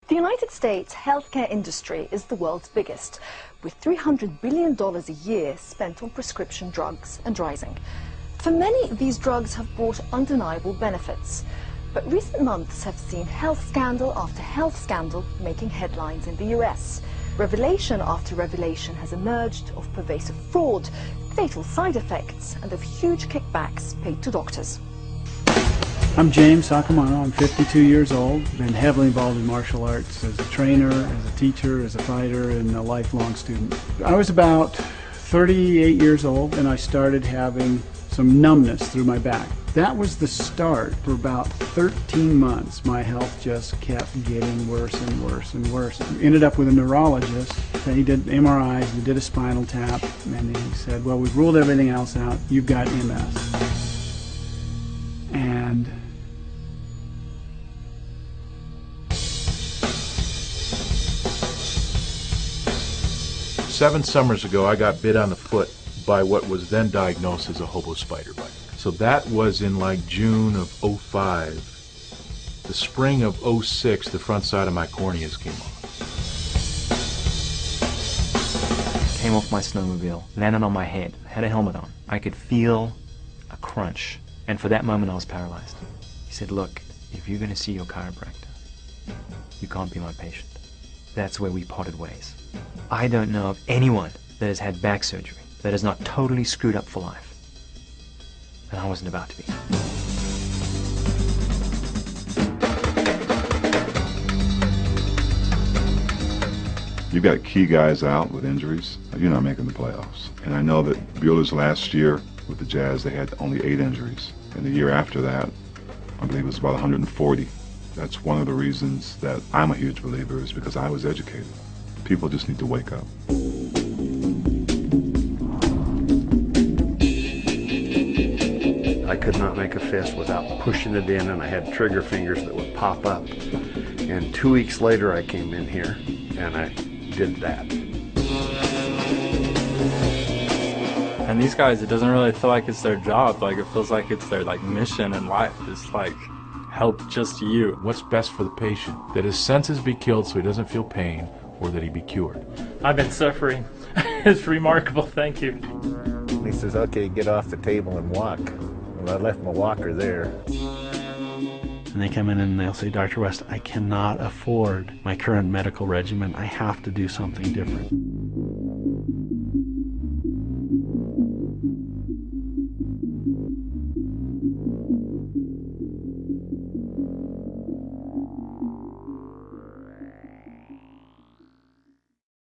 The United States healthcare industry is the world's biggest, with $300 billion a year spent on prescription drugs and rising. For many, these drugs have brought undeniable benefits. But recent months have seen health scandal after health scandal making headlines in the US. Revelation after revelation has emerged of pervasive fraud, fatal side effects, and of huge kickbacks paid to doctors. I'm James Sacamano. I'm 52 years old. Been heavily involved in martial arts as a trainer, as a teacher, as a fighter, and a lifelong student. I was about 38 years old and I started having some numbness through my back. That was the start. For about 13 months, my health just kept getting worse and worse and worse. Ended up with a neurologist. He did MRIs, we did a spinal tap, and he said, well, we've ruled everything else out. You've got MS. And Seven summers ago, I got bit on the foot by what was then diagnosed as a hobo spider bite. So that was in like June of '05. The spring of '06, the front side of my corneas came off. Came off my snowmobile, landed on my head, had a helmet on. I could feel a crunch, and for that moment I was paralyzed. He said, look, if you're going to see your chiropractor, you can't be my patient. That's where we parted ways. I don't know of anyone that has had back surgery that is not totally screwed up for life. And I wasn't about to be. You've got key guys out with injuries. You're not making the playoffs. And I know that Bueller's last year with the Jazz, they had only 8 injuries. And the year after that, I believe it was about 140. That's one of the reasons that I'm a huge believer, is because I was educated. People just need to wake up. I could not make a fist without pushing it in, and I had trigger fingers that would pop up. And 2 weeks later I came in here and I did that. And these guys, it doesn't really feel like it's their job. Like, it feels like it's their mission in life. It's like, help just you. What's best for the patient? That his senses be killed so he doesn't feel pain, or that he be cured. I've been suffering. It's remarkable, thank you. He says, okay, get off the table and walk. Well, I left my walker there. And they come in and they'll say, Dr. West, I cannot afford my current medical regimen. I have to do something different.